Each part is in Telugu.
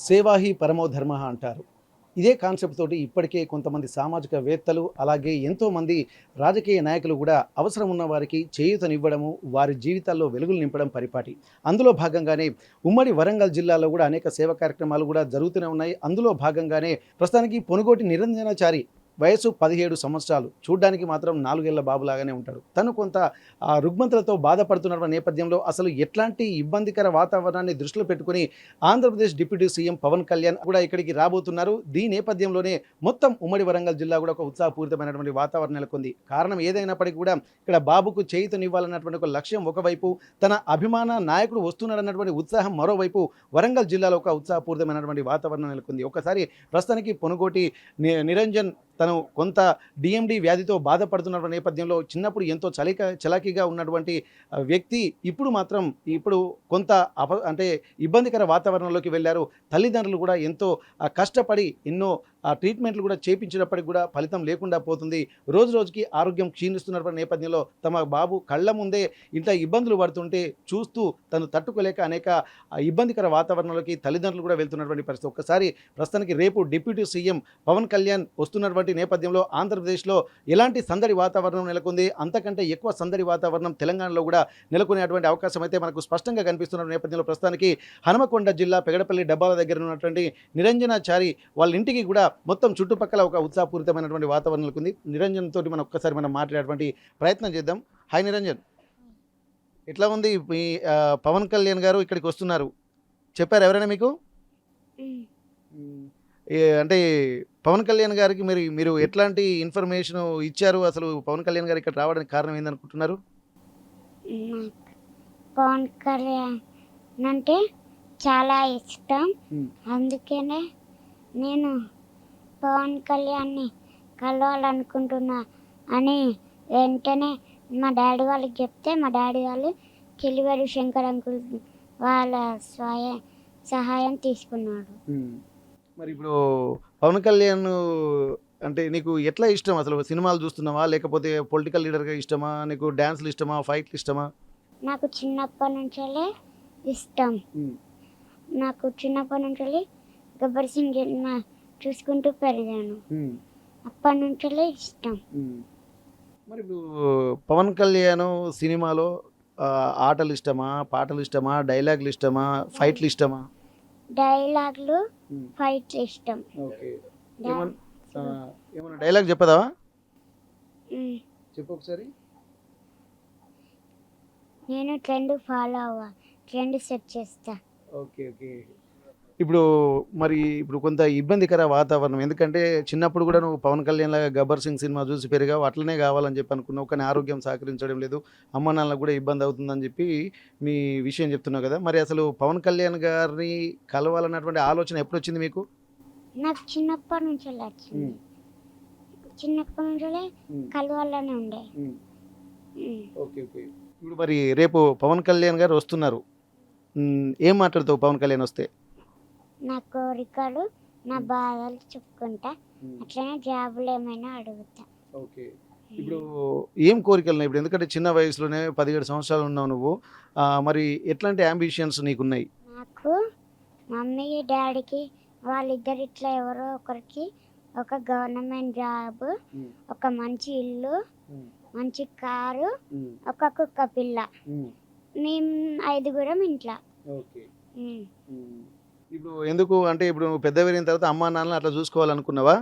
సేవాహి పరమో ధర్మ అంటారు. ఇదే కాన్సెప్ట్ తోటి ఇప్పటికే కొంతమంది సామాజికవేత్తలు, అలాగే ఎంతోమంది రాజకీయ నాయకులు కూడా అవసరం ఉన్న వారికి చేయూతనివ్వడము, వారి జీవితాల్లో వెలుగులు నింపడం పరిపాటి. అందులో భాగంగానే ఉమ్మడి వరంగల్ జిల్లాలో కూడా అనేక సేవా కార్యక్రమాలు కూడా జరుగుతూనే ఉన్నాయి. అందులో భాగంగానే ప్రస్తుతానికి పొనుగోటి నిరంజనాచారి వయసు 17 సంవత్సరాలు. చూడ్డానికి మాత్రం 4 ఏళ్ల బాబులాగానే ఉంటాడు. తను కొంత రుగ్మతలతో బాధపడుతున్న నేపథ్యంలో అసలు ఎట్లాంటి ఇబ్బందికర వాతావరణాన్ని దృష్టిలో పెట్టుకొని ఆంధ్రప్రదేశ్ డిప్యూటీ సీఎం పవన్ కళ్యాణ్ కూడా ఇక్కడికి రాబోతున్నారు. దీని నేపథ్యంలోనే మొత్తం ఉమ్మడి వరంగల్ జిల్లా కూడా ఒక ఉత్సాహపూరితమైనటువంటి వాతావరణం నెలకొంది. కారణం ఏదైనప్పటికీ కూడా ఇక్కడ బాబుకు చేయూతనివ్వాలన్నటువంటి ఒక లక్ష్యం ఒకవైపు, తన అభిమాన నాయకుడు వస్తున్నాడన్నటువంటి ఉత్సాహం మరోవైపు వరంగల్ జిల్లాలో ఒక ఉత్సాహపూరితమైనటువంటి వాతావరణం నెలకొంది. ఒకసారి ప్రస్తుతానికి పొనుగోటి నిరంజన్ తను కొంత డిఎండి వ్యాధితో బాధపడుతున్న నేపథ్యంలో చిన్నప్పుడు ఎంతో చలాకీగా ఉన్నటువంటి వ్యక్తి ఇప్పుడు కొంత అంటే ఇబ్బందికర వాతావరణంలోకి వెళ్ళారు. తల్లిదండ్రులు కూడా ఎంతో కష్టపడి ఎన్నో ట్రీట్మెంట్లు కూడా చేయించినప్పటికి కూడా ఫలితం లేకుండా పోతుంది. రోజు రోజుకి ఆరోగ్యం క్షీణిస్తున్నటువంటి నేపథ్యంలో తమ బాబు కళ్ళ ముందే ఇంత ఇబ్బందులు పడుతుంటే చూస్తూ తను తట్టుకోలేక అనేక ఇబ్బందికర వాతావరణంలోకి తల్లిదండ్రులు కూడా వెళ్తున్నటువంటి పరిస్థితి. ఒక్కసారి ప్రస్తుతానికి రేపు డిప్యూటీ సీఎం పవన్ కళ్యాణ్ వస్తున్నటువంటి నేపథ్యంలో ఆంధ్రప్రదేశ్లో ఎలాంటి సందడి వాతావరణం నెలకొంది, అంతకంటే ఎక్కువ సందడి వాతావరణం తెలంగాణలో కూడా నెలకొనేటువంటి అవకాశం అయితే మనకు స్పష్టంగా కనిపిస్తున్న నేపథ్యంలో ప్రస్తుతానికి హనుమకొండ జిల్లా పెగడపల్లి డబ్బాల దగ్గర ఉన్నటువంటి నిరంజనాచారి వాళ్ళ ఇంటికి కూడా మొత్తం చుట్టుపక్కల ఒక ఉత్సాహపూరితమైనటువంటి వాతావరణం నెలకొంది. నిరంజన్ తోటి ఒక్కసారి మనం మాట్లాడేటువంటి ప్రయత్నం చేద్దాం. హాయ్ నిరంజన్, ఎట్లా ఉంది మీ పవన్ కళ్యాణ్ గారు ఇక్కడికి వస్తున్నారు చెప్పారు ఎవరైనా మీకు? అంటే పవన్ కళ్యాణ్ గారికి మీరు ఎట్లాంటి ఇన్ఫర్మేషన్ ఇచ్చారు? అసలు పవన్ కళ్యాణ్ గారు ఇక్కడ రావడానికి కారణం ఏందనుకుంటున్నారు? పవన్ కళ్యాణ్ అంటే చాలా ఇష్టం. అందుకనే నేను పవన్ కళ్యాణ్ని కలవాలనుకుంటున్నా అని వెంటనే మా డాడీ వాళ్ళకి చెప్తే మా డాడీ వాళ్ళు కిలివరి శంకర్ అంకుల్ వాళ్ళ సహాయం తీసుకున్నాడు. మరి ఇప్పుడు పవన్ కళ్యాణ్ అంటే నీకు ఎట్లా ఇష్టం? అసలు సినిమాలు చూస్తున్నావా, లేకపోతే పొలిటికల్ లీడర్గా ఇష్టమా, నీకు డ్యాన్స్లు ఇష్టమా, ఫైట్లు ఇష్టమా? నాకు చిన్నప్పటి నుంచే ఇష్టం. నాకు చిన్నప్పటి నుంచి గబ్బర్ సింగ్ చూసుకుంటూ పెరిగాను. అప్పటి నుంచే ఇష్టం. మరి ఇప్పుడు పవన్ కళ్యాణ్ సినిమాలో ఆటలు ఇష్టమా, పాటలు ఇష్టమా, డైలాగులు ఇష్టమా, ఫైట్లు ఇష్టమా? డైలాగులు, ఫైట్లు ఇష్టం. ఓకే, ఏమన్నా డైలాగ్ చెప్పదా? చెప్పు ఒకసారి. నేను ట్రెండ్ ఫాలో ట్రెండ్ సెట్ చేస్తా. Okay okay. ఇప్పుడు కొంత ఇబ్బందికర వాతావరణం, ఎందుకంటే చిన్నప్పుడు కూడా నువ్వు పవన్ కళ్యాణ్ లాగా గబ్బర్ సింగ్ సినిమా చూసి పెరిగావు, అట్లనే కావాలని చెప్పి అనుకున్నావు. కానీ ఆరోగ్యం సహకరించడం లేదు, అమ్మ నాన్నలకు కూడా ఇబ్బంది అవుతుందని చెప్పి మీ విషయం చెప్తున్నావు కదా. మరి అసలు పవన్ కళ్యాణ్ గారిని కలవాలన్నటువంటి ఆలోచన ఎప్పుడు వచ్చింది మీకు? నాకు చిన్నప్పటి నుంచి వచ్చింది. చిన్నప్పటి నుంచి కలవాలని ఉండే. Okay okay. ఇప్పుడు మరి రేపు పవన్ కళ్యాణ్ గారు వస్తున్నారు, ఏం మాట్లాడతావు పవన్ కళ్యాణ్ వస్తే? నా కోరికలు, నా బాధలు చెప్పుకుంటా, అట్లనే జాబులు ఏమైనా అడుగుతా. ఓకే. ఇప్పుడు ఏం కోరికలు ఉన్నాయి ఇప్పుడు? ఎందుకంటే చిన్న వయసులోనే 17 సంవత్సరాలు ఉన్నావు నువ్వు, మరి ఎట్లాంటి అంబిషన్స్ నీకున్నాయి? నాకు మమ్మీ డాడీకి వాళ్ళిద్దరు ఇట్లా ఎవరో ఒకరికి ఒక గవర్నమెంట్ జాబ్, ఒక మంచి ఇల్లు, మంచి కారు, ఒక కుక్క పిల్ల, మేము 5గురం ఇంట్లో. ఓకే. ఇప్పుడు ఎందుకు అంటే ఇప్పుడు నువ్వు పెద్ద పెరిగిన తర్వాత అమ్మా నాన్నలు అట్లా చూసుకోవాలనుకున్నావా?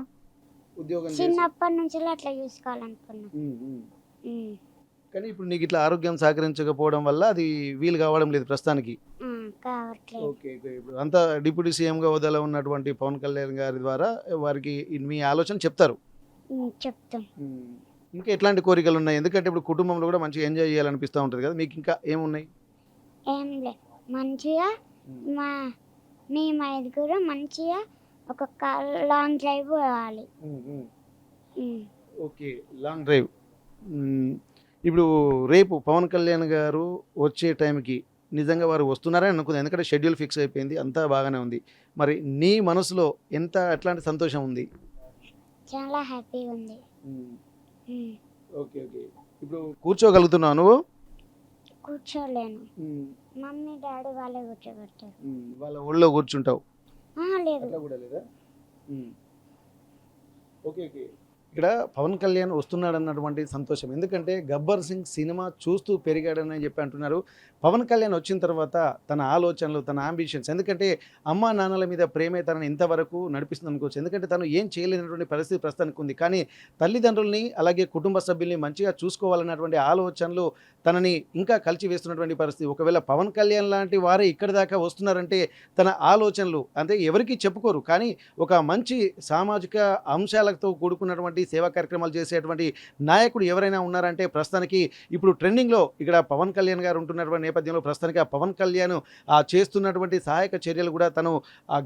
ఉద్యోగం చిన్నప్పటి నుంచి అట్లా చూసుకోవాలనుకున్నా. కానీ ఇప్పుడు నీకు ఇట్లా ఆరోగ్యం సహకరించకపోవడం వల్ల అది వీలు కావడం లేదు ప్రస్తుతానికి. కావట్లేదు. ఓకే. ఇప్పుడు అంతా డిప్యూటీ సీఎంగా హోదాలో ఉన్నటువంటి పవన్ కళ్యాణ్ గారి ద్వారా వారికి మీ ఆలోచన చెప్తారు. చెప్తాం. ఇంకా ఎట్లాంటి కోరికలు ఉన్నాయి? ఎందుకంటే ఇప్పుడు కుటుంబంలో కూడా మంచిగా ఎంజాయ్ చేయాలనిపిస్తూ ఉంటుంది కదా, మీకు ఇంకా ఏమున్నాయి? ఏం లేదు, మంచిగా మేము 5గురం మంచిగా ఒక లాంగ్ డ్రైవ్ పోవాలి. Okay, long drive. ఇప్పుడు రేపు పవన్ కళ్యాణ్ గారు వచ్చే టైంకి నిజంగా వారు వస్తున్నారని అనుకుంది, ఎందుకంటే షెడ్యూల్ ఫిక్స్ అయిపోయింది, అంతా బాగానే ఉంది. మరి నీ మనసులో ఎట్లాంటి సంతోషం ఉంది? చాలా హ్యాపీగా ఉంది. Okay okay. ఇప్పుడు కూర్చోగలుగుతున్నావు నువ్వు? కూర్చోలేను, మమ్మీ డాడీ వాళ్ళే కూర్చోబెడతారు. వాళ్ళ ఊళ్ళో కూర్చుంటావు? లేదు. అట్లా కూడా లేదా? ఓకే. ఓకే. ఇక్కడ పవన్ కళ్యాణ్ వస్తున్నాడన్నటువంటి సంతోషం. ఎందుకంటే 'గబ్బర్ సింగ్' సినిమా చూస్తూ పెరిగాడని చెప్పి అంటున్నారు. పవన్ కళ్యాణ్ వచ్చిన తర్వాత తన ఆలోచనలు, తన యాంబిషన్స్ ఎందుకంటే అమ్మా, నాన్నల మీద ప్రేమే తనని ఇంతవరకు నడిపిస్తుందనుకోవచ్చు. ఎందుకంటే తను ఏం చేయలేనటువంటి పరిస్థితి ప్రస్తుతానికి ఉంది. కానీ తల్లిదండ్రుల్ని అలాగే కుటుంబ సభ్యుల్ని మంచిగా చూసుకోవాలన్నటువంటి ఆలోచనలు తనని ఇంకా కలిచివేస్తున్నటువంటి పరిస్థితి. ఒకవేళ పవన్ కళ్యాణ్ లాంటి వారే ఇక్కడి దాకా వస్తున్నారంటే తన ఆలోచనలు అంటే ఎవరికీ చెప్పుకోరు. కానీ ఒక మంచి సామాజిక అంశాలతో కూడుకున్నటువంటి సేవా కార్యక్రమాలు చేసేటువంటి నాయకుడు ఎవరైనా ఉన్నారంటే ప్రస్తుతానికి ఇప్పుడు ట్రెండింగ్‌లో ఇక్కడ పవన్ కళ్యాణ్ గారు ఉంటున్నటువంటి నేపథ్యంలో ప్రస్తుతానికి ఆ పవన్ కళ్యాణ్ చేస్తున్నటువంటి సహాయక చర్యలు కూడా తను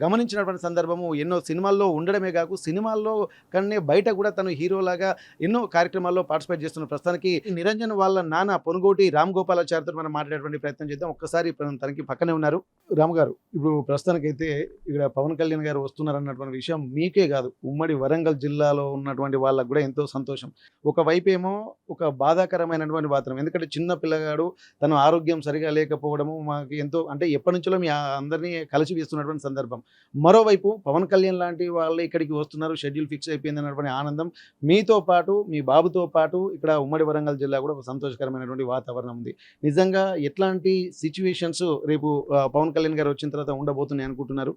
గమనించినటువంటి సందర్భము ఎన్నో సినిమాల్లో ఉండడమే కాకు సినిమాల్లో కన్నా బయట కూడా తను హీరోలాగా ఎన్నో కార్యక్రమాల్లో పార్టిసిపేట్ చేస్తున్న ప్రస్తుతానికి నిరంజన్ వాళ్ళ నాన్న పొనుగోటి రామ్ గోపాలాచారితో మనం మాట్లాడేటువంటి ప్రయత్నం చేద్దాం. ఒక్కసారి తనకి పక్కనే ఉన్నారు. రాము గారు, ఇప్పుడు ప్రస్తుతానికైతే ఇక్కడ పవన్ కళ్యాణ్ గారు వస్తున్నారన్నటువంటి విషయం మీకే కాదు ఉమ్మడి వరంగల్ జిల్లాలో ఉన్నటువంటి వాళ్ళకు కూడా ఎంతో సంతోషం. ఒకవైపేమో ఒక బాధాకరమైనటువంటి వాతావరణం. ఎందుకంటే చిన్న పిల్లగాడు తన ఆరోగ్యం సరిగా లేకపోవడము మాకు ఎంతో అంటే ఎప్పటినుంచో మీ అందరినీ కలిసి వేస్తున్నటువంటి సందర్భం. మరోవైపు పవన్ కళ్యాణ్ లాంటి వాళ్ళు ఇక్కడికి వస్తున్నారు, షెడ్యూల్ ఫిక్స్ అయిపోయింది అన్నటువంటి ఆనందం మీతో పాటు మీ బాబుతో పాటు ఇక్కడ ఉమ్మడి వరంగల్ జిల్లా కూడా ఒక సంతోషకరమైనటువంటి వాతావరణం ఉంది. నిజంగా ఎట్లాంటి సిచ్యువేషన్స్ రేపు పవన్ కళ్యాణ్ గారు వచ్చిన తర్వాత ఉండబోతున్నాయి అనుకుంటున్నారు?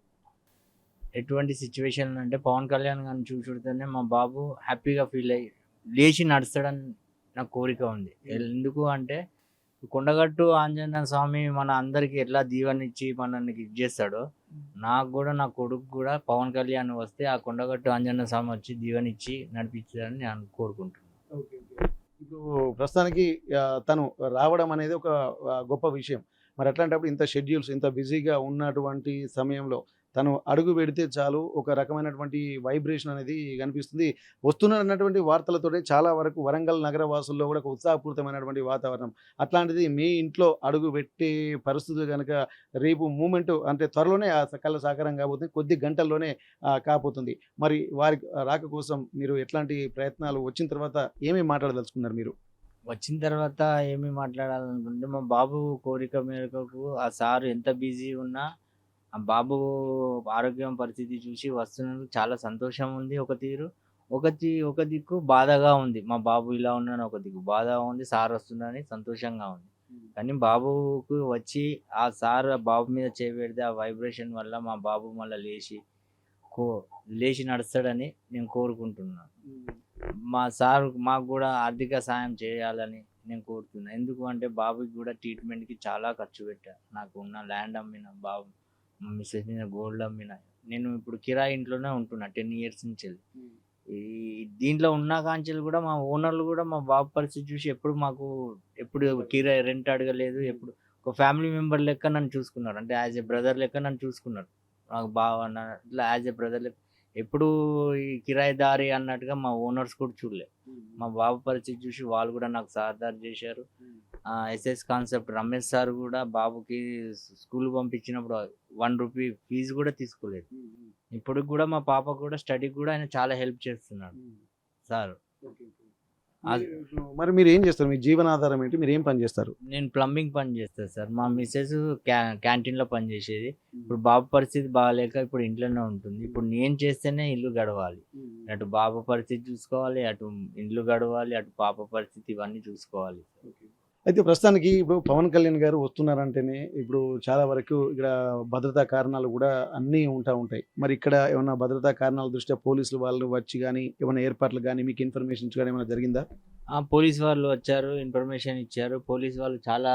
ఎటువంటి సిచ్యువేషన్ అంటే పవన్ కళ్యాణ్ గారిని చూసుడితేనే మా బాబు హ్యాపీగా ఫీల్ అయ్యి లేచి నడుస్తాడని నాకు కోరిక ఉంది. ఎందుకు అంటే కొండగట్టు ఆంజనేయ స్వామి మన అందరికి ఎట్లా దీవెనిచ్చి మనల్ని ఇది చేస్తాడో నాకు కూడా నా కొడుకు కూడా పవన్ కళ్యాణ్ వస్తే ఆ కొండగట్టు ఆంజనేయ స్వామి వచ్చి దీవెనిచ్చి నడిపించాలని నేను కోరుకుంటున్నాను. ఇప్పుడు ప్రస్తుతానికి తను రావడం అనేది ఒక గొప్ప విషయం. మరి అట్లాంటప్పుడు ఇంత షెడ్యూల్స్ ఇంత బిజీగా ఉన్నటువంటి సమయంలో తను అడుగు పెడితే చాలు ఒక రకమైనటువంటి వైబ్రేషన్ అనేది కనిపిస్తుంది. వస్తున్నటువంటి వార్తలతోటి చాలా వరకు వరంగల్ నగర వాసుల్లో కూడా ఒక ఉత్సాహపూరితమైనటువంటి వాతావరణం. అట్లాంటిది మీ ఇంట్లో అడుగు పెట్టే పరిస్థితులు గనక రేపు మూమెంట్ అంటే త్వరలోనే ఆ కల సాకారం కాబోతుంది. కొద్ది గంటల్లోనే కాబోతుంది. మరి వారి రాక కోసం మీరు ఎట్లాంటి ప్రయత్నాలు వచ్చిన తర్వాత ఏమేమి మాట్లాడదలుచుకున్నారు మీరు? వచ్చిన తర్వాత ఏమి మాట్లాడాలనుకుంటే మా బాబు కోరిక మేరకు ఆ సారు ఎంత బిజీ ఉన్నా ఆ బాబు ఆరోగ్యం పరిస్థితి చూసి వస్తున్నందుకు చాలా సంతోషం ఉంది ఒక తీరు. ఒక దిక్కు బాధగా ఉంది. మా బాబు ఇలా ఉన్నాడని ఒక దిక్కు బాధగా ఉంది. సార్ వస్తున్నాడని సంతోషంగా ఉంది. కానీ బాబుకు వచ్చి ఆ సార్ బాబు మీద చేయి పెడితే ఆ వైబ్రేషన్ వల్ల మా బాబు మళ్ళీ లేచి నడుస్తాడని నేను కోరుకుంటున్నాను. మా సార్ మాకు కూడా ఆర్థిక సాయం చేయాలని నేను కోరుతున్నాను. ఎందుకు అంటే బాబుకి కూడా ట్రీట్మెంట్‌కి చాలా ఖర్చు పెట్టా. నాకు ఉన్న ల్యాండ్ అమ్మిన, బాబు మా మిసెస్ మీద గోల్డ్ అమ్మిన. నేను ఇప్పుడు కిరాయి ఇంట్లోనే ఉంటున్నా 10 ఇయర్స్ నుంచెల్లి. ఈ దీంట్లో ఉన్న కాంచెలు కూడా మా ఓనర్లు కూడా మా బాబు పరిస్థితి చూసి ఎప్పుడు కిరాయి రెంట్ అడగలేదు. ఎప్పుడు ఒక ఫ్యామిలీ మెంబర్ లెక్క నన్ను చూసుకున్నారు. అంటే యాజ్ ఎ బ్రదర్ లెక్క నన్ను చూసుకున్నారు. నాకు బావ ఇట్లా యాజ్ ఎ బ్రదర్ లెక్క ఎప్పుడు ఈ కిరాయిదారి అన్నట్టుగా మా ఓనర్స్ కూడా చూడలే. మా బాబు పరిస్థితి చూసి వాళ్ళు కూడా నాకు సహకారం చేశారు. ఎస్ఎస్ కాన్సెప్ట్ రమేష్ సార్ కూడా బాబుకి స్కూల్ పంపించినప్పుడు 1 రూపీ ఫీజు కూడా తీసుకోలేదు. ఇప్పుడు కూడా మా పాప కూడా స్టడీకి కూడా ఆయన చాలా హెల్ప్ చేస్తున్నాడు సార్. మరి మీరు ఏం చేస్తారు? మీ జీవనాధారం ఏంటి? మీరు ఏం పని చేస్తారు? నేను ప్లంబింగ్ పని చేస్తాను సార్. మా మిస్సెస్ క్యాంటీన్లో పని చేసేది. ఇప్పుడు బాబు పరిస్థితి బాగాలేక ఇప్పుడు ఇంట్లోనే ఉంటుంది. ఇప్పుడు నేను చేస్తేనే ఇల్లు గడవాలి. అటు బాబు పరిస్థితి చూసుకోవాలి, అటు ఇల్లు గడవాలి, అటు పాప పరిస్థితి ఇవన్నీ చూసుకోవాలి. అయితే ప్రస్తుతానికి ఇప్పుడు పవన్ కళ్యాణ్ గారు వస్తున్నారంటేనే ఇప్పుడు చాలా వరకు ఇక్కడ భద్రతా కారణాలు కూడా అన్నీ ఉంటాయి. మరి ఇక్కడ ఏమన్నా భద్రతా కారణాల దృష్ట్యా పోలీసులు వాళ్ళు వచ్చి కానీ ఏమైనా ఏర్పాట్లు కానీ మీకు ఇన్ఫర్మేషన్ కానీ ఏమైనా జరిగిందా? పోలీస్ వాళ్ళు వచ్చారు, ఇన్ఫర్మేషన్ ఇచ్చారు. పోలీస్ వాళ్ళు చాలా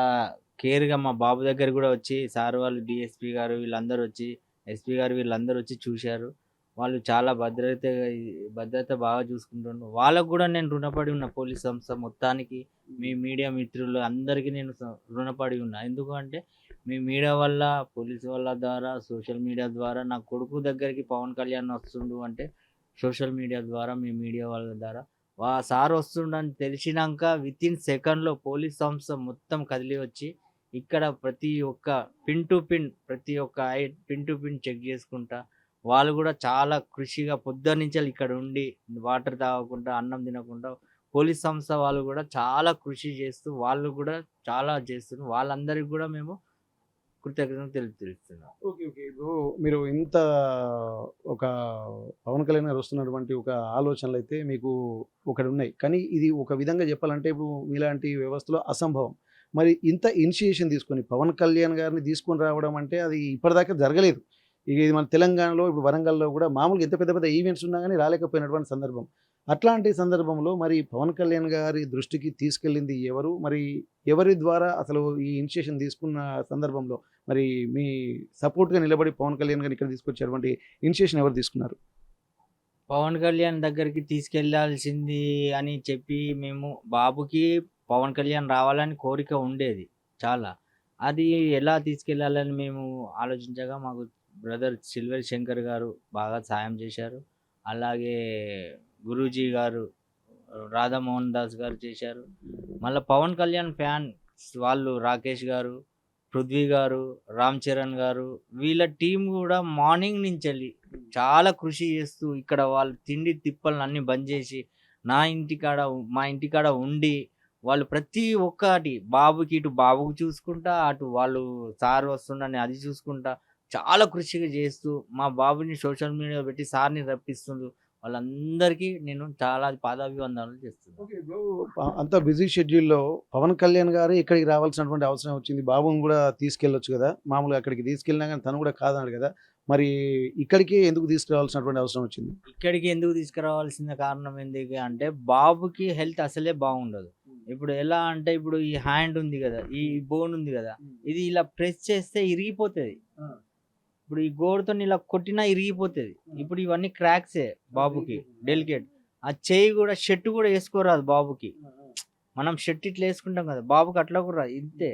కేర్గా మా బాబు దగ్గర కూడా వచ్చి సార్ వాళ్ళు డిఎస్పీ గారు వీళ్ళందరూ వచ్చి ఎస్పీ గారు వీళ్ళందరూ వచ్చి చూశారు. వాళ్ళు చాలా భద్రత బాగా చూసుకుంటున్నారు. వాళ్ళకు కూడా నేను రుణపడి ఉన్నా. పోలీస్ సంస్థ మొత్తానికి, మీ మీడియా మిత్రులు అందరికీ నేను రుణపడి ఉన్నా. ఎందుకు అంటే మీ మీడియా వల్ల, పోలీసు వాళ్ళ ద్వారా, సోషల్ మీడియా ద్వారా నా కొడుకు దగ్గరికి పవన్ కళ్యాణ్ వస్తుండు అంటే సోషల్ మీడియా ద్వారా, మీ మీడియా వాళ్ళ ద్వారా సార్ వస్తుండని తెలిసినాక వితిన్ సెకండ్లో పోలీస్ సంస్థ మొత్తం కదిలి వచ్చి ఇక్కడ ప్రతి ఒక్క పిన్ టు పిన్ చెక్ చేసుకుంటా వాళ్ళు కూడా చాలా కృషిగా పొద్దున్నుంచి ఇక్కడ ఉండి వాటర్ తాగకుండా, అన్నం తినకుండా పోలీస్ సంస్థ వాళ్ళు కూడా చాలా కృషి చేస్తూ వాళ్ళు కూడా చాలా చేస్తున్నారు. వాళ్ళందరికీ కూడా మేము కృతజ్ఞతలు తెలుపుతున్నాను. ఓకే. ఓకే. ఇప్పుడు మీరు ఇంత ఒక పవన్ కళ్యాణ్ గారు వస్తున్నటువంటి ఒక ఆలోచనలైతే మీకు ఒకటున్నాయి. కానీ ఇది ఒక విధంగా చెప్పాలంటే ఇప్పుడు మీలాంటి వ్యవస్థలో అసంభవం. మరి ఇంత ఇనిషియేషన్ తీసుకొని పవన్ కళ్యాణ్ గారిని తీసుకొని రావడం అంటే అది ఇప్పటిదాకా జరగలేదు. ఇక ఇది మన తెలంగాణలో ఇప్పుడు వరంగల్‌లో కూడా మామూలుగా ఎంత పెద్ద పెద్ద ఈవెంట్స్ ఉన్నా గానీ రాలేకపోయినటువంటి సందర్భం. అట్లాంటి సందర్భంలో మరి పవన్ కళ్యాణ్ గారి దృష్టికి తీసుకెళ్ళింది ఎవరు? మరి ఎవరి ద్వారా అసలు ఈ ఇనిషియేషన్ తీసుకున్న సందర్భంలో మరి మీ సపోర్ట్‌గా నిలబడి పవన్ కళ్యాణ్ గారిని ఇక్కడ తీసుకొచ్చేటువంటి ఇనిషియేషన్ ఎవరు తీసుకున్నారు? పవన్ కళ్యాణ్ దగ్గరికి తీసుకెళ్లాల్సింది అని చెప్పి మేము బాబుకి పవన్ కళ్యాణ్ రావాలని కోరిక ఉండేది చాలా. అది ఎలా తీసుకెళ్ళాలని మేము ఆలోచించగా మాకు బ్రదర్ సిల్వర్ శంకర్ గారు బాగా సాయం చేశారు. అలాగే గురూజీ గారు, రాధామోహన్ దాస్ గారు చేశారు. మళ్ళీ పవన్ కళ్యాణ్ ఫ్యాన్స్ వాళ్ళు రాకేష్ గారు, పృథ్వీ గారు, రామ్ చరణ్ గారు వీళ్ళ టీం కూడా మార్నింగ్ నుంచెళ్ళి చాలా కృషి చేస్తూ ఇక్కడ వాళ్ళు తిండి తిప్పలను అన్నీ బంద్ చేసి మా ఇంటికాడ ఉండి వాళ్ళు ప్రతి ఒక్కటి బాబుకి ఇటు బాబుకు చూసుకుంటా, అటు వాళ్ళు సార్ వస్తుండని అది చూసుకుంటా చాలా కృషిగా చేస్తూ మా బాబుని సోషల్ మీడియా పెట్టి సార్ని రప్పిస్తుండ్రు. వాళ్ళందరికీ నేను చాలా పాదాభివందనాలు చేస్తున్నాను. ఓకే. ఇప్పుడు అంత బిజీ షెడ్యూల్‌లో పవన్ కళ్యాణ్ గారే ఇక్కడికి రావాల్సినటువంటి అవసరం వచ్చింది. బాబుని గూడా తీసుకెళ్ళొచ్చు గదా! మామూలుగా అక్కడికి తీసుకెళ్ళినా గానీ తను గూడా కాదన్నాడు గదా! మరి ఇక్కడికే ఎందుకు తీసుకురావాల్సినటువంటి అవసరం వచ్చింది? ఇక్కడికి ఎందుకు తీసుకురావాల్సిన కారణం ఎందుకు అంటే బాబుకి హెల్త్ అసలే బాగుండదు. ఇప్పుడు ఎలా అంటే ఇప్పుడు ఈ హ్యాండ్ ఉంది కదా, ఈ బోన్ ఉంది కదా, ఇది ఇలా ప్రెస్ చేస్తే ఇరిగిపోతుంది. ఇప్పుడు ఈ గోడుతో ఇలా కొట్టినా ఇరిగిపోతుంది. ఇప్పుడు ఇవన్నీ క్రాక్సే బాబుకి డెలికేట్. ఆ చేయి కూడా షర్ట్ కూడా వేసుకోరాదు బాబుకి. మనం షర్ట్ ఇట్లా వేసుకుంటాం కదా, బాబుకి అట్లా కూడా రాదు. ఇంతే.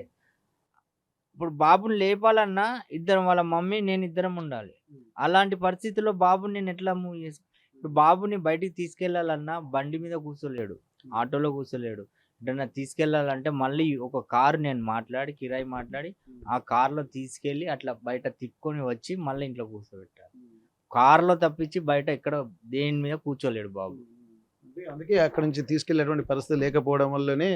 ఇప్పుడు బాబుని లేపాలన్నా ఇద్దరం వాళ్ళ మమ్మీ నేను ఇద్దరం ఉండాలి. అలాంటి పరిస్థితుల్లో బాబుని నేను ఎట్లా మూవ్ చేసి ఇప్పుడు బాబుని బయటికి తీసుకెళ్లాలన్నా బండి మీద కూర్చోలేడు, ఆటోలో కూర్చోలేడు. ఎటన్నా తీసుకెళ్ళాలంటే మళ్ళీ ఒక కారు నేను మాట్లాడి కిరాయి మాట్లాడి ఆ కార్లో తీసుకెళ్ళి అట్లా బయట తిప్పుకొని వచ్చి మళ్ళీ ఇంట్లో కూర్చోబెట్టాలి. కారులో తప్పించి బయట ఎక్కడ దేని మీద కూర్చోలేడు బాబు. అందుకే అక్కడి నుంచి తీసుకెళ్ళేటువంటి పరిస్థితి లేకపోవడం వల్లనే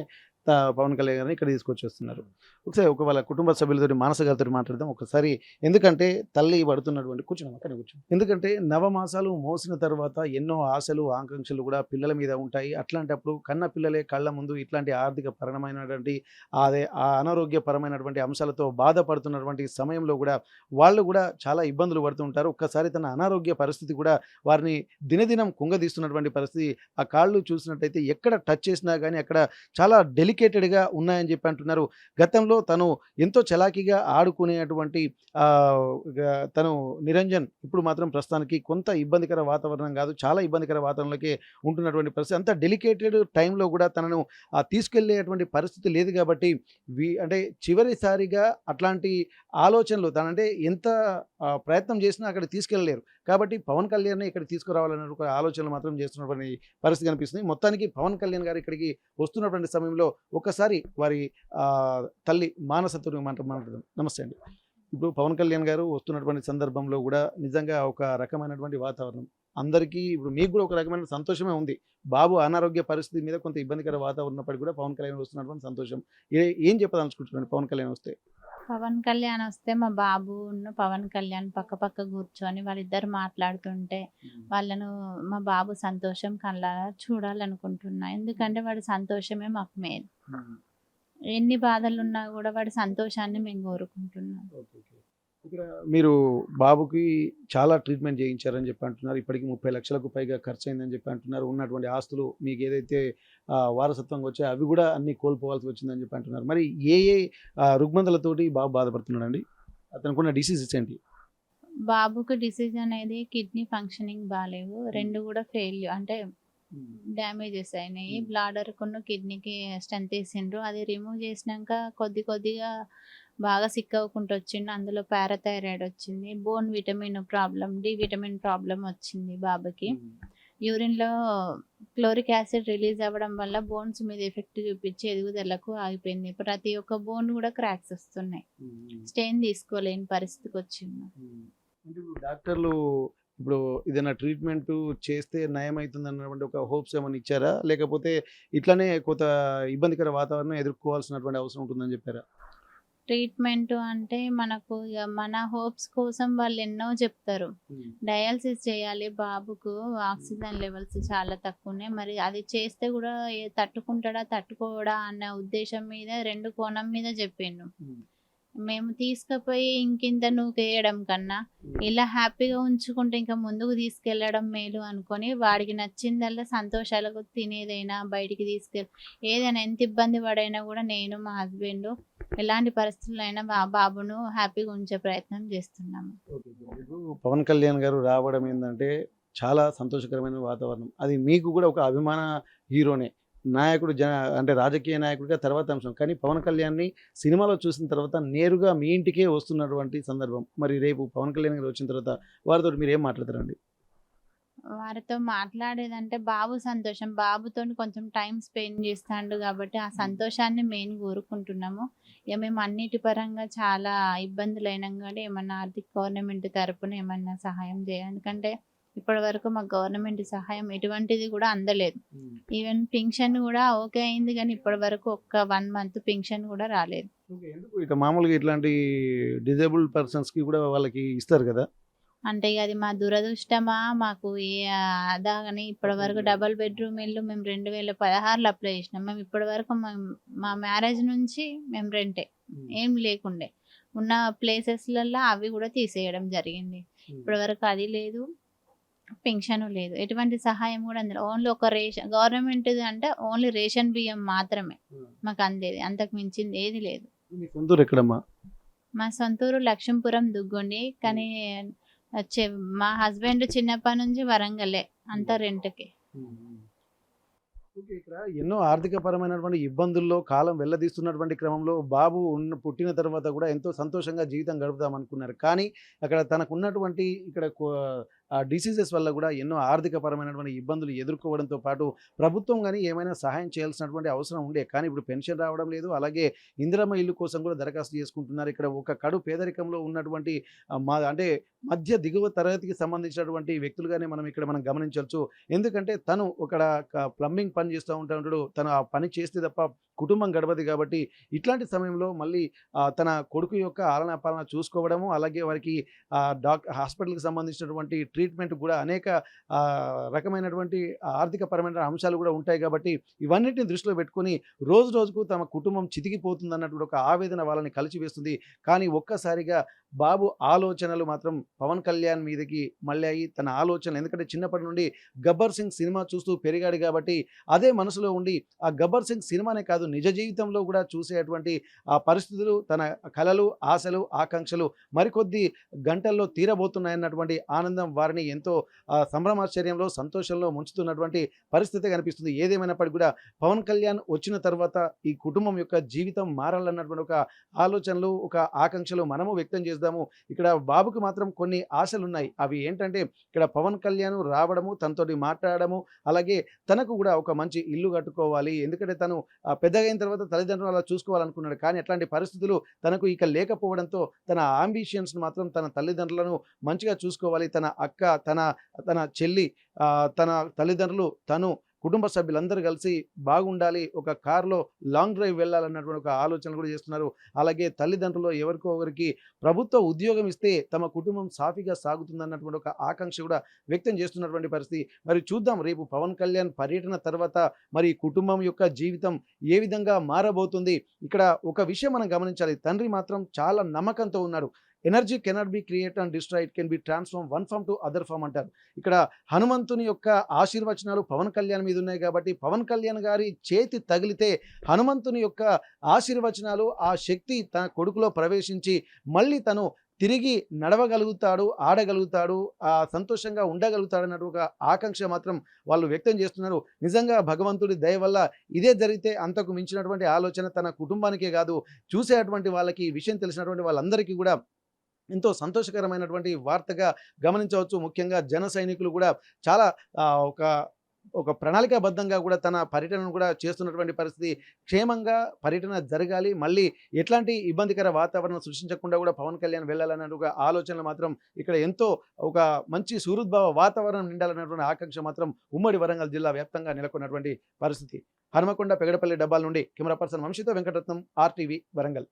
పవన్ కళ్యాణ్ గారిని ఇక్కడ తీసుకొచ్చేస్తున్నారు. ఒకసారి వాళ్ళ కుటుంబ సభ్యులతోటి మానస గారితోటి మాట్లాడదాం ఒకసారి. ఎందుకంటే తల్లి పడుతున్నటువంటి కూర్చున్నాం అక్కడే కూర్చోండి. ఎందుకంటే నవమాసాలు మోసిన తర్వాత ఎన్నో ఆశలు, ఆకాంక్షలు కూడా పిల్లల మీద ఉంటాయి. అట్లాంటప్పుడు కన్న పిల్లలే కళ్ళ ముందు ఇట్లాంటి ఆర్థిక పరమైనటువంటి ఆ అనారోగ్యపరమైనటువంటి అంశాలతో బాధపడుతున్నటువంటి సమయంలో కూడా వాళ్ళు కూడా చాలా ఇబ్బందులు పడుతూ ఉంటారు. ఒక్కసారి తన అనారోగ్య పరిస్థితి కూడా వారిని దినదినం కుంగదీస్తున్నటువంటి పరిస్థితి. ఆ కాళ్ళు చూసినట్టయితే ఎక్కడ టచ్ చేసినా కానీ అక్కడ చాలా డెలికేటెడ్‌గా ఉన్నాయని చెప్పి అంటున్నారు. గతంలో తను ఎంతో చలాకీగా ఆడుకునేటువంటి తను నిరంజన్ ఇప్పుడు మాత్రం ప్రస్తుతానికి కొంత ఇబ్బందికర వాతావరణం కాదు, చాలా ఇబ్బందికర వాతావరణంలోకే ఉంటున్నటువంటి పరిస్థితి. అంత డెలికేటెడ్ టైంలో కూడా తనను తీసుకెళ్ళేటువంటి పరిస్థితి లేదు కాబట్టి అంటే చివరిసారిగా అట్లాంటి ఆలోచనలు తనంటే ఎంత ప్రయత్నం చేసినా అక్కడికి తీసుకెళ్ళలేరు. కాబట్టి పవన్ కళ్యాణ్‌ని ఇక్కడికి తీసుకురావాలనే ఒక ఆలోచనలు మాత్రం చేస్తున్నటువంటి పరిస్థితి కనిపిస్తుంది. మొత్తానికి పవన్ కళ్యాణ్ గారు ఇక్కడికి వస్తున్నటువంటి సమయంలో ఒక్కసారి వారి తల్లి మానసతో మాట్లాడదాం. నమస్తే అండి. ఇప్పుడు పవన్ కళ్యాణ్ గారు వస్తున్నటువంటి సందర్భంలో కూడా నిజంగా ఒక రకమైనటువంటి వాతావరణం అందరికీ ఇప్పుడు మీకు కూడా ఒక రకమైన సంతోషమే ఉంది. బాబు అనారోగ్య పరిస్థితి మీద కొంత ఇబ్బందికర వాతావరణం ఉన్నప్పటికీ కూడా పవన్ కళ్యాణ్ వస్తున్నటువంటి సంతోషం. ఏం చెప్పదలుచుకుంటున్నాను పవన్ కళ్యాణ్ వస్తే? పవన్ కళ్యాణ్ వస్తే మా బాబును పవన్ కళ్యాణ్ పక్క కూర్చొని వాళ్ళిద్దరు మాట్లాడుతుంటే వాళ్ళను మా బాబు సంతోషం కళ్ళారా చూడాలనుకుంటున్నా. ఎందుకంటే వాడి సంతోషమే మాకు మెయిన్. ఎన్ని బాధలున్నా కూడా వాడి సంతోషాన్ని మేము కోరుకుంటున్నాం. ఇక్కడ మీరు బాబుకి చాలా ట్రీట్మెంట్ చేయించారని చెప్పి అంటున్నారు. ఇప్పటికి 30 లక్షలకు పైగా ఖర్చు అయిందని చెప్పి అంటున్నారు. ఉన్నటువంటి ఆస్తులు మీకు ఏదైతే వారసత్వంగా వచ్చాయో అవి కూడా అన్ని కోల్పోవాల్సి వచ్చిందని చెప్పి అంటున్నారు. మరి ఏ రుగ్మతలతోటి బాబు బాధపడుతున్నాడండి? అతనుకున్న డిసీజెస్ ఏంటి? బాబుకు డిసీజ్ అనేది కిడ్నీ ఫంక్షనింగ్ బాగాలేవు, రెండు కూడా ఫెయిల్యూర్ అంటే డ్యామేజెస్ అయినాయి. బ్లాడర్కున్న కిడ్నీకి స్టెంట్ వేసిండ్రు. అది రిమూవ్ చేసినాక కొద్దిగా బాగా సిక్ అవ్వకుండా వచ్చిండు. అందులో పారాథైరాయిడ్ వచ్చింది, bone vitamin problem, D vitamin problem వచ్చింది బాబుకి. యూరిన్లో క్లోరిక్ యాసిడ్ రిలీజ్ అవ్వడం వల్ల బోన్స్ మీద ఎఫెక్ట్ చూపించి ఎదుగుదలకు ఆగిపోయింది. ప్రతి ఒక్క బోన్ కూడా క్రాక్స్ వస్తున్నాయి. స్టెయిన్ తీసుకోలేని పరిస్థితికి వచ్చింది. డాక్టర్లు ఇప్పుడు ఏదైనా ట్రీట్మెంట్ చేస్తే నయం అవుతుంది అన్నటువంటి ఒక హోప్స్ ఏమైనా ఇచ్చారా? లేకపోతే ఇట్లానే కొంత ఇబ్బందికర వాతావరణం ఎదుర్కోవాల్సినటువంటి అవసరం ఉంటుందని చెప్పారా? ట్రీట్మెంట్ అంటే మనకు ఇక మన హోప్స్ కోసం వాళ్ళు ఎన్నో చెప్తారు. డయాలసిస్ చేయాలి బాబుకు, ఆక్సిజన్ లెవెల్స్ చాలా తక్కువ ఉన్నాయి. మరి అది చేస్తే కూడా తట్టుకుంటాడా తట్టుకోడా అన్న ఉద్దేశం మీద 2 కోణం మీద చెప్పిండు. మేము తీసుకుపోయి ఇంకింత నూకేయడం కన్నా ఇలా హ్యాపీగా ఉంచుకుంటే ఇంకా ముందుకు తీసుకెళ్ళడం మేలు అనుకొని వాడికి నచ్చిందల్లా సంతోషాలకు తినేదైనా బయటికి ఏదైనా ఎంత ఇబ్బంది పడైనా కూడా నేను మా హస్బెండ్ ఎలాంటి పరిస్థితుల్లో అయినా బాబును హ్యాపీగా ఉంచే ప్రయత్నం చేస్తున్నాము. ఇప్పుడు పవన్ కళ్యాణ్ గారు రావడం ఏంటంటే చాలా సంతోషకరమైన వాతావరణం. అది మీకు కూడా ఒక అభిమాన హీరోనే, నాయకుడు అంటే రాజకీయ నాయకుడిగా తర్వాత అంశం. కానీ పవన్ కళ్యాణ్ని సినిమాలో చూసిన తర్వాత నేరుగా మీ ఇంటికే వస్తున్నటువంటి సందర్భం. మరి రేపు పవన్ కళ్యాణ్ గారు వచ్చిన తర్వాత వారితో మీరు ఏం మాట్లాడతారండి? వారితో మాట్లాడేదంటే బాబు సంతోషం, బాబుతో కొంచెం టైం స్పెండ్ చేస్తాడు కాబట్టి ఆ సంతోషాన్ని మేము కోరుకుంటున్నాము. ఇక మేము అన్నిటి పరంగా చాలా ఇబ్బందులు అయినాం కానీ ఏమన్నా ఆర్థిక గవర్నమెంట్ తరపున ఏమన్నా సహాయం చేయాలి. ఎందుకంటే ఇప్పటి వరకు మాకు గవర్నమెంట్ సహాయం ఎటువంటిది కూడా అందలేదు. ఈవెన్ పింఛన్ కూడా ఓకే అయింది కానీ ఇప్పటి వరకు ఒక్క 1 month పింఛన్ కూడా రాలేదు. ఎందుకు ఇక మామూలుగా ఇట్లాంటి డిజేబుల్డ్ పర్సన్స్కి కూడా వాళ్ళకి ఇస్తారు కదా? అంటే ఇక అది మా దురదృష్టమా మాకు అదా కానీ ఇప్పటి వరకు డబల్ బెడ్రూమ్ ఇల్లు మేము 2016లో అప్లై చేసినాం. మేము ఇప్పటి వరకు మా మ్యారేజ్ నుంచి మేము రెంటే, ఏం లేకుండే ఉన్న ప్లేసెస్లలో అవి కూడా తీసేయడం జరిగింది. ఇప్పటి వరకు అది లేదు, పింఛను లేదు, ఎటువంటి సహాయం కూడా అందలేదు. ఓన్లీ ఒక రేషన్ గవర్నమెంట్ అంటే ఓన్లీ రేషన్ బియ్యం మాత్రమే మాకు అందేది, అంతకు మించింది ఏది లేదు. మీ సొంతూరు ఎక్కడమ్మా? మా సొంతూరు లక్ష్మీపురం దుగ్గొండి. కానీ మా హస్బెండ్ చిన్నప్పటి నుంచి వరంగలే, అంతా రెంట్కి. ఇక్కడ ఎన్నో ఆర్థికపరమైనటువంటి ఇబ్బందుల్లో కాలం వెళ్ళదీస్తున్నటువంటి క్రమంలో బాబు పుట్టిన తర్వాత కూడా ఎంతో సంతోషంగా జీవితం గడుపుదాం అనుకున్నారు. కానీ అక్కడ తనకున్నటువంటి ఇక్కడ డిసీజెస్ వల్ల కూడా ఎన్నో ఆర్థికపరమైనటువంటి ఇబ్బందులు ఎదుర్కోవడంతో పాటు ప్రభుత్వం కానీ ఏమైనా సహాయం చేయాల్సినటువంటి అవసరం ఉండే. కానీ ఇప్పుడు పెన్షన్ రావడం లేదు, అలాగే ఇందిరమ్మ ఇల్లు కోసం కూడా దరఖాస్తు చేసుకుంటున్నారు. ఇక్కడ ఒక కడు పేదరికంలో ఉన్నటువంటి అంటే మధ్య దిగువ తరగతికి సంబంధించినటువంటి వ్యక్తులుగానే మనం గమనించవచ్చు. ఎందుకంటే తను ఒక ప్లంబింగ్ పని చేస్తూ ఉంటాడు, తను ఆ పని చేస్తే తప్ప కుటుంబం గడవదు. కాబట్టి ఇట్లాంటి సమయంలో మళ్ళీ తన కొడుకు యొక్క ఆలనా పాలన చూసుకోవడము, అలాగే వారికి హాస్పిటల్కి సంబంధించినటువంటి ట్రీట్మెంట్ కూడా అనేక రకమైనటువంటి ఆర్థికపరమైన అంశాలు కూడా ఉంటాయి. కాబట్టి ఇవన్నిటిని దృష్టిలో పెట్టుకొని రోజు రోజుకు తమ కుటుంబం చితికిపోతుంది అన్నటువంటి ఒక ఆవేదన వాళ్ళని కలిచివేస్తుంది. కానీ ఒక్కసారిగా బాబు ఆలోచనలు మాత్రం పవన్ కళ్యాణ్ మీదకి మళ్ళీ తన ఆలోచనలు, ఎందుకంటే చిన్నప్పటి నుండి గబ్బర్ సింగ్ సినిమా చూస్తూ పెరిగాడు కాబట్టి అదే మనసులో ఉండి ఆ గబ్బర్ సింగ్ సినిమానే కాదు నిజ జీవితంలో కూడా చూసేటువంటి ఆ పరిస్థితులు, తన కలలు, ఆశలు, ఆకాంక్షలు మరికొద్ది గంటల్లో తీరబోతున్నాయన్నటువంటి ఆనందం వారిని ఎంతో సంభ్రమాశ్చర్యంలో, సంతోషంలో ముంచుతున్నటువంటి పరిస్థితి కనిపిస్తుంది. ఏదేమైనప్పటికీ కూడా పవన్ కళ్యాణ్ వచ్చిన తర్వాత ఈ కుటుంబం యొక్క జీవితం మారాలన్నటువంటి ఒక ఆలోచనలు, ఒక ఆకాంక్షలు మనము వ్యక్తం చేద్దాము. ఇక్కడ బాబుకు మాత్రం కొన్ని ఆశలు ఉన్నాయి. అవి ఏంటంటే ఇక్కడ పవన్ కళ్యాణ్ రావడము, తనతోటి మాట్లాడము, అలాగే తనకు కూడా ఒక మంచి ఇల్లు కట్టుకోవాలి. ఎందుకంటే తను పెద్దగా అయిన తర్వాత తల్లిదండ్రులు అలా చూసుకోవాలనుకున్నాడు. కానీ అట్లాంటి పరిస్థితులు తనకు ఇక లేకపోవడంతో తన అంబిషన్స్ మాత్రం తన తల్లిదండ్రులను మంచిగా చూసుకోవాలి. తన అక్క, తన చెల్లి, తన తల్లిదండ్రులు, తను కుటుంబ సభ్యులందరూ కలిసి బాగుండాలి, ఒక కారులో లాంగ్ డ్రైవ్ వెళ్ళాలన్నటువంటి ఒక ఆలోచన కూడా చేస్తున్నారు. అలాగే తల్లిదండ్రులు ఎవరికో ఒకరికి ప్రభుత్వ ఉద్యోగం ఇస్తే తమ కుటుంబం సాఫీగా సాగుతుందన్నటువంటి ఒక ఆకాంక్ష కూడా వ్యక్తం చేస్తున్నటువంటి పరిస్థితి. మరి చూద్దాం రేపు పవన్ కళ్యాణ్ పర్యటన తర్వాత మరి కుటుంబం యొక్క జీవితం ఏ విధంగా మారబోతుంది. ఇక్కడ ఒక విషయం మనం గమనించాలి, తండ్రి మాత్రం చాలా నమ్మకంతో ఉన్నాడు. Energy cannot be create and destroy, it can be transform one form to other form అంటారు. ఇక్కడ హనుమంతుని యొక్క ఆశీర్వచనాలు పవన్ కళ్యాణ్ మీద ఉన్నాయి కాబట్టి పవన్ కళ్యాణ్ గారి చేతి తగిలితే హనుమంతుని యొక్క ఆశీర్వచనాలు, ఆ శక్తి తన కొడుకులో ప్రవేశించి మళ్ళీ తను తిరిగి నడవగలుగుతాడు, ఆడగలుగుతాడు, సంతోషంగా ఉండగలుగుతాడు అన్నట్టు ఒక ఆకాంక్ష మాత్రం వాళ్ళు వ్యక్తం చేస్తున్నారు. నిజంగా భగవంతుడి దయ వల్ల ఇదే జరిగితే అంతకు మించినటువంటి ఆలోచన తన కుటుంబానికే కాదు, చూసేటువంటి వాళ్ళకి, ఈ విషయం తెలిసినటువంటి వాళ్ళందరికీ కూడా ఎంతో సంతోషకరమైనటువంటి వార్తగా గమనించవచ్చు. ముఖ్యంగా జన సైనికులు కూడా చాలా ఒక ప్రణాళికాబద్ధంగా కూడా తన పర్యటనను కూడా చేస్తున్నటువంటి పరిస్థితి. క్షేమంగా పర్యటన జరగాలి, మళ్ళీ ఎట్లాంటి ఇబ్బందికర వాతావరణం సృష్టించకుండా కూడా పవన్ కళ్యాణ్ వెళ్ళాలన్న ఒక ఆలోచనలు మాత్రం ఇక్కడ ఎంతో ఒక మంచి సుహృద్భావ వాతావరణం నిండాలన్నటువంటి ఆకాంక్ష మాత్రం ఉమ్మడి వరంగల్ జిల్లా వ్యాప్తంగా నెలకొన్నటువంటి పరిస్థితి. హనుమకొండ పెగడపల్లి డబ్బాల నుండి కెమెరా పర్సన్ వంశీతో వెంకటరత్నం, RTV వరంగల్.